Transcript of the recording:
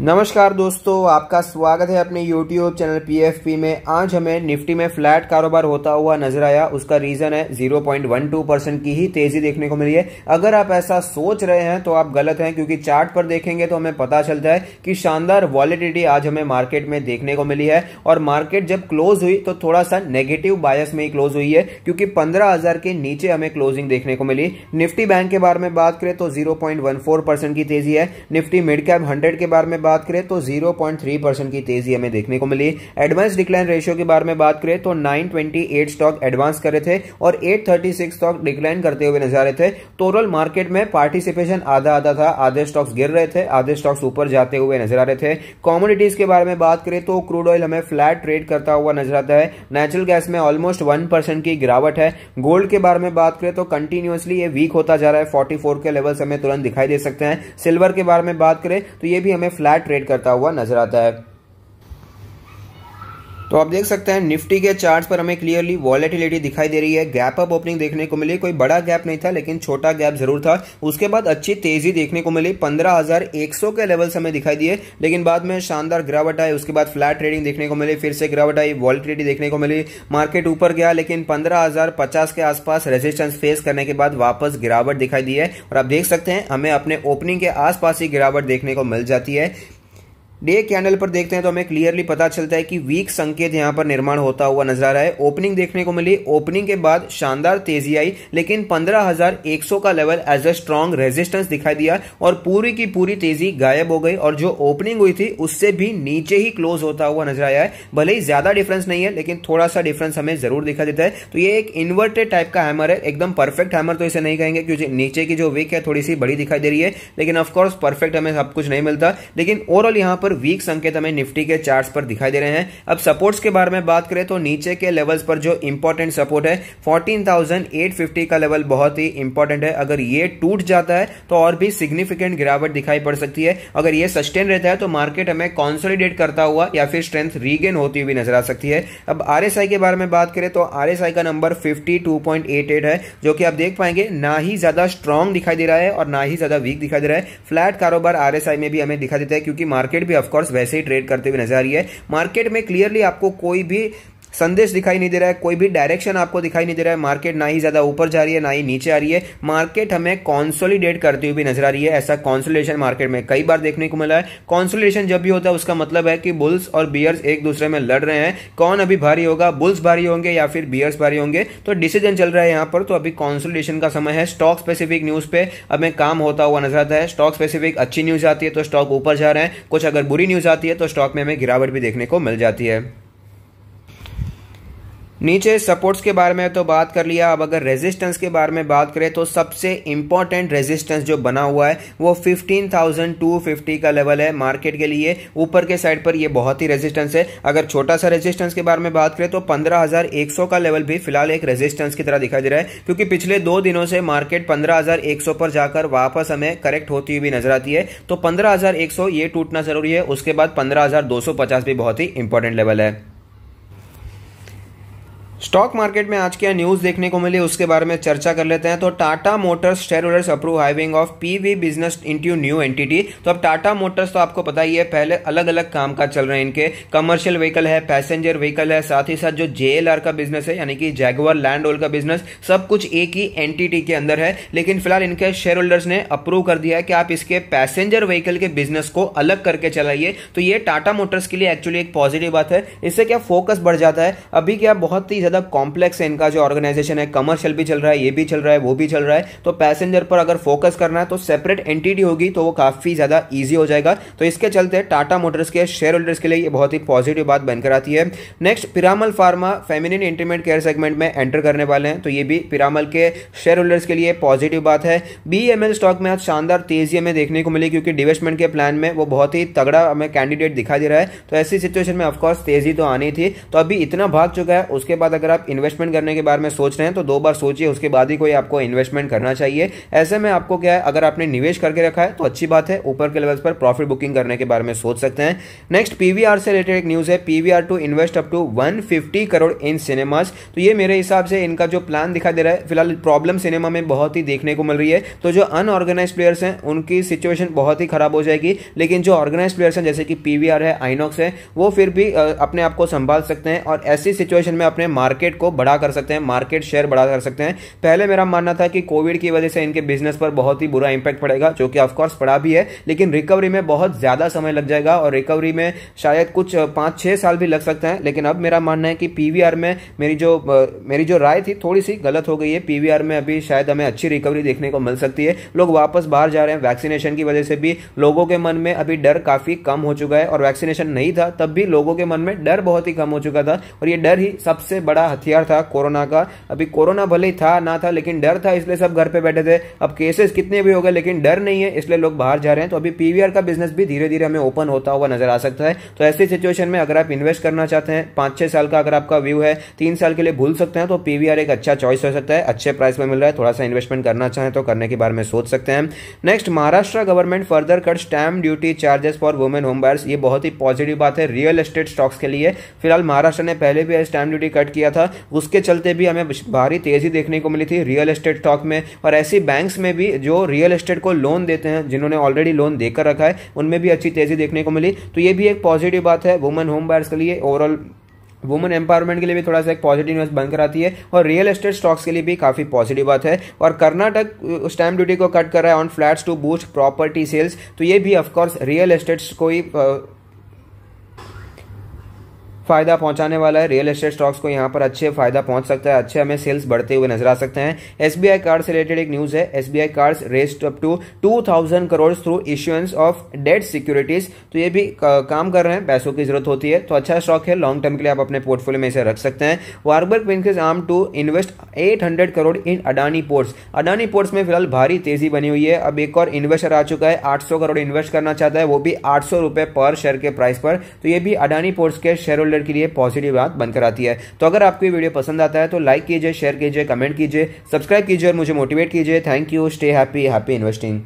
नमस्कार दोस्तों, आपका स्वागत है अपने YouTube चैनल PFP में। आज हमें निफ्टी में फ्लैट कारोबार होता हुआ नजर आया। उसका रीजन है 0.12% की ही तेजी देखने को मिली है। अगर आप ऐसा सोच रहे हैं तो आप गलत हैं, क्योंकि चार्ट पर देखेंगे तो हमें पता चलता है कि शानदार वॉलेटिलिटी आज हमें मार्केट में देखने को मिली है। और मार्केट जब क्लोज हुई तो थोड़ा सा नेगेटिव बायस में ही क्लोज हुई है, क्योंकि 15,000 के नीचे हमें क्लोजिंग देखने को मिली। निफ्टी बैंक के बारे में बात करें तो 0.14% की तेजी है। निफ्टी मिड कैप 100 के बारे में बात करें तो 0.3% की तेजी हमें देखने को मिली। एडवांस डिक्लाइन रेशियो के बारे में बात करें तो 928 स्टॉक एडवांस कर रहे थे और 836 स्टॉक डिक्लाइन करते हुए नजर आ रहे थे। टोटल मार्केट में पार्टिसिपेशन आधा आधा था, आधे स्टॉक्स गिर रहे थे, आधे स्टॉक्स ऊपर जाते हुए नजर आ रहे थे। कमोडिटीज के बारे में बात करें तो क्रूड ऑयल हमें फ्लैट ट्रेड करता हुआ नजर आता है। नेचुरल गैस में ऑलमोस्ट 1% की गिरावट है। गोल्ड के बारे में बात करें तो कंटिन्यूअसली ये वीक होता जा रहा है। 44 के लेवल्स हमें तुरंत दिखाई दे सकते हैं। सिल्वर के बारे में बात करें तो ये भी हमें फ्लैट ट्रेड करता हुआ नजर आता है। तो आप देख सकते हैं निफ्टी के चार्ट्स पर हमें क्लियरली वॉलेटिलिटी दिखाई दे रही है। गैप अप ओपनिंग देखने को मिली, कोई बड़ा गैप नहीं था लेकिन छोटा गैप जरूर था। उसके बाद अच्छी तेजी देखने को मिली। 15,100 के लेवल्स हमें दिखाई दिए, लेकिन बाद में शानदार गिरावट आई। उसके बाद फ्लैट ट्रेडिंग देखने को मिली, फिर से गिरावट आई, वॉलेटिलिटी देखने को मिली। मार्केट ऊपर गया लेकिन 15,050 के आसपास रेजिस्टेंस फेस करने के बाद वापस गिरावट दिखाई दी है। और आप देख सकते हैं हमें अपने ओपनिंग के आसपास ही गिरावट देखने को मिल जाती है। डे कैंडल पर देखते हैं तो हमें क्लियरली पता चलता है कि वीक संकेत यहां पर निर्माण होता हुआ नजर आ रहा है। ओपनिंग देखने को मिली, ओपनिंग के बाद शानदार तेजी आई, लेकिन 15,100 का level as a strong resistance दिखाई दिया और पूरी की पूरी तेजी गायब हो गई और जो ओपनिंग हुई थी उससे भी नीचे ही क्लोज होता हुआ नजर आया है। भले ही ज्यादा डिफरेंस नहीं है लेकिन थोड़ा सा डिफरेंस हमें जरूर दिखाई देता है। तो ये एक इन्वर्टेड टाइप का हैमर है, एकदम परफेक्ट हैमर तो इसे नहीं कहेंगे, क्योंकि नीचे की जो विक है थोड़ी सी बड़ी दिखाई दे रही है, लेकिन ऑफकोर्स परफेक्ट हमें सब कुछ नहीं मिलता। लेकिन ओवरऑल यहां पर वीक संकेत हमें निफ्टी के चार्ट्स पर दिखाई दे रहे हैं। अब सपोर्ट्स के बारे में बात करें तो नीचे के लेवल्स पर जो इंपॉर्टेंट सपोर्ट है 14,850 का लेवल बहुत ही इंपॉर्टेंट है। अगर ये टूट जाता है तो और भी सिग्निफिकेंट गिरावट दिखाई पड़ सकती है। अगर ये सस्टेन रहता है तो मार्केट हमें कंसोलिडेट करता हुआ या फिर स्ट्रेंथ रीगेन होती हुई नजर आ सकती है। अब आरएसआई के बारे में बात करें तो आरएसआई का नंबर 52.88 है, जो कि आप देख पाएंगे ना ही ज्यादा स्ट्रॉन्ग दिखाई दे रहा है और ना ही ज्यादा वीक दिखाई दे रहा है। फ्लैट कारोबार आरएसआई में भी हमें दिखाई देता है, क्योंकि मार्केट भी ऑफकोर्स वैसे ही ट्रेड करते हुए नजर आ रही है। मार्केट में क्लियरली आपको कोई भी संदेश दिखाई नहीं दे रहा है, कोई भी डायरेक्शन आपको दिखाई नहीं दे रहा है। मार्केट ना ही ज्यादा ऊपर जा रही है ना ही नीचे आ रही है। मार्केट हमें कंसोलिडेट करती हुई नजर आ रही है। ऐसा कंसोलिडेशन मार्केट में कई बार देखने को मिला है। कंसोलिडेशन जब भी होता है उसका मतलब है कि बुल्स और बियर्स एक दूसरे में लड़ रहे हैं। कौन अभी भारी होगा, बुल्स भारी होंगे या फिर बियर्स भारी होंगे, तो डिसीजन चल रहा है यहाँ पर। तो अभी कंसोलिडेशन का समय है। स्टॉक स्पेसिफिक न्यूज पे हमें काम होता हुआ नजर आता है। स्टॉक स्पेसिफिक अच्छी न्यूज आती है तो स्टॉक ऊपर जा रहे हैं, कुछ अगर बुरी न्यूज आती है तो स्टॉक में हमें गिरावट भी देखने को मिल जाती है। नीचे सपोर्ट्स के बारे में तो बात कर लिया। अब अगर रेजिस्टेंस के बारे में बात करें तो सबसे इंपॉर्टेंट रेजिस्टेंस जो बना हुआ है वो 15,250 का लेवल है मार्केट के लिए। ऊपर के साइड पर ये बहुत ही रेजिस्टेंस है। अगर छोटा सा रेजिस्टेंस के बारे में बात करें तो 15,100 का लेवल भी फिलहाल एक रेजिस्टेंस की तरह दिखाई दे रहा है, क्योंकि पिछले 2 दिनों से मार्केट 15,100 पर जाकर वापस हमें करेक्ट होती हुई नजर आती है। तो 15,100 ये टूटना जरूरी है। उसके बाद 15,250 भी बहुत ही इंपॉर्टेंट लेवल है। स्टॉक मार्केट में आज क्या न्यूज देखने को मिली उसके बारे में चर्चा कर लेते हैं। तो Tata Motors share holders approve hiving of PV business into new entity. तो अब टाटा मोटर्स तो आपको पता ही है, पहले अलग अलग काम काज चल रहे हैं इनके। कमर्शियल व्हीकल है, पैसेंजर व्हीकल है, साथ ही साथ जो जेएलआर का बिजनेस है यानी कि जैगुआर लैंड रोवर का बिजनेस, सब कुछ एक ही एंटिटी के अंदर है। लेकिन फिलहाल इनके शेयर होल्डर्स ने अप्रूव कर दिया है कि आप इसके पैसेंजर व्हीकल के बिजनेस को अलग करके चलाइए। तो ये टाटा मोटर्स के लिए एक्चुअली एक पॉजिटिव बात है। इससे क्या फोकस बढ़ जाता है। अभी क्या बहुत ही कॉम्प्लेक्स है इनका जो ऑर्गेनाइजेशन है, कमर्शियल भी चल रहा है, ये भी चल रहा है, वो भी चल रहा है। तो पैसेंजर पर अगर फोकस करना है तो सेपरेट एंटिटी होगी तो वो काफी ज्यादा इजी हो जाएगा। तो इसके चलते टाटा मोटर्स के शेयर होल्डर्स के लिए ये बहुत ही पॉजिटिव बात बनकर आती है। Next, Piramal pharma feminine intimate care segment में एंटर करने वाले हैं, तो ये भी पिरामल के शेयर होल्डर्स के लिए पॉजिटिव बात है। बीएमएल स्टॉक में आज शानदार तेजी हमें देखने को मिली, क्योंकि डिवेस्टमेंट के प्लान में वो बहुत ही तगड़ा हमें कैंडिडेट दिखाई दे रहा है। तो ऐसी सिचुएशन में ऑफकोर्स तेजी तो आनी थी। तो अभी इतना भाग चुका है, उसके बाद अगर आप इन्वेस्टमेंट करने के बारे में सोच रहे हैं तो 2 बार सोचिए, उसके बाद ही कोई आपको इन्वेस्टमेंट करना चाहिए। ऐसे में आपको क्या है, अगर आपने निवेश करके रखा है तो अच्छी बात है, ऊपर के लेवल्स पर प्रॉफिट बुकिंग करने के बारे में सोच सकते हैं। नेक्स्ट पीवीआर से रिलेटेड एक न्यूज है, PVR to invest up to 150 crore in cinemas. तो ये मेरे हिसाब से इनका जो प्लान दिखाई दे रहा है, फिलहाल प्रॉब्लम सिनेमा में बहुत ही देखने को मिल रही है। तो जो अनऑर्गेनाइज प्लेयर्स हैं उनकी सिचुएशन बहुत ही खराब हो जाएगी, लेकिन जो ऑर्गेनाइज प्लेयर्स हैं जैसे कि पीवीआर है, आइनॉक्स है, वो फिर भी अपने आप को संभाल सकते हैं और ऐसी सिचुएशन में अपने मार्केट को बड़ा कर सकते हैं, मार्केट शेयर बड़ा कर सकते हैं। पहले मेरा मानना था कि कोविड की वजह से इनके बिजनेस पर बहुत ही बुरा इंपैक्ट पड़ेगा, जो कि ऑफकोर्स पड़ा भी है, लेकिन रिकवरी में बहुत ज्यादा समय लग जाएगा और रिकवरी में शायद कुछ 5-6 साल भी लग सकते हैं। लेकिन अब मेरा मानना है कि पीवीआर में मेरी जो राय थी थोड़ी सी गलत हो गई है। पीवीआर में अभी शायद हमें अच्छी रिकवरी देखने को मिल सकती है। लोग वापस बाहर जा रहे हैं, वैक्सीनेशन की वजह से भी लोगों के मन में अभी डर काफी कम हो चुका है, और वैक्सीनेशन नहीं था तब भी लोगों के मन में डर बहुत ही कम हो चुका था, और ये डर ही सबसे बड़ा हथियार था कोरोना का। अभी कोरोना भले ही था ना था, लेकिन डर था, इसलिए सब घर पे बैठे थे। अब केसेस कितने भी हो गए लेकिन डर नहीं है, इसलिए लोग बाहर जा रहे हैं। तो अभी पीवीआर का बिजनेस भी धीरे धीरे हमें ओपन होता हुआ नजर आ सकता है। तो ऐसी सिचुएशन में अगर आप इन्वेस्ट करना चाहते हैं, 5-6 साल का अगर आपका व्यू है, 3 साल के लिए भूल सकते हैं, तो पीवीआर एक अच्छा चॉइस हो सकता है। अच्छे प्राइस में मिल रहा है, थोड़ा सा इन्वेस्टमेंट करना चाहें तो करने के बारे में सोच सकते हैं। Next, Maharashtra government further cut stamp duty charges for women home buyers. ये बहुत ही पॉजिटिव बात है रियल एस्टेट स्टॉक्स के लिए। फिलहाल महाराष्ट्र ने पहले भी स्टैम्प ड्यूटी कट किया था, उसके चलते भी हमें भारी तेजी देखने को मिली थी रियल एस्टेट स्टॉक में, और ऐसी बैंक्स में भी जो रियल एस्टेट को लोन देते हैं, जिन्होंने ऑलरेडी लोन देकर रखा है, उनमें भी अच्छी तेजी देखने को मिली। तो ये भी एक पॉजिटिव बात है वुमेन होम बायर्स के लिए। ओवरऑल वुमेन एम्पावरमेंट के लिए भी थोड़ा सा एक पॉजिटिव न्यूज बनकर आती है, और रियल एस्टेट स्टॉक्स के लिए भी काफी पॉजिटिव बात है। और कर्नाटक स्टैम्प ड्यूटी को कट कर रहा है on flats to boost property sales. तो ये भी ऑफकोर्स रियल एस्टेट्स को ही फायदा पहुंचाने वाला है। रियल एस्टेट स्टॉक्स को यहां पर अच्छे फायदा पहुंच सकता है, अच्छे हमें सेल्स बढ़ते हुए नजर आ सकते हैं। एसबीआई कार्ड से रिलेटेड एक न्यूज है, SBI cards raised up to 2000 crore through issuance of debt securities. तो ये भी काम कर रहे हैं, पैसों की जरूरत होती है, तो अच्छा स्टॉक है, लॉन्ग टर्म के लिए आप अपने पोर्टफोलियो में इसे रख सकते हैं। Warburg Pincus arm to invest 800 crore in Adani ports. Adani ports में फिलहाल भारी तेजी बनी हुई है। अब एक और इन्वेस्टर आ चुका है, 800 करोड़ इन्वेस्ट करना चाहता है, वो भी 800 रुपए पर शेयर के प्राइस पर। तो ये भी अडानी पोर्ट्स के शेयर होल्डर के लिए पॉजिटिव बात बनकर आती है। तो अगर आपको ये वीडियो पसंद आता है तो लाइक कीजिए, शेयर कीजिए, कमेंट कीजिए, सब्सक्राइब कीजिए और मुझे मोटिवेट कीजिए। Thank you, stay happy, happy investing.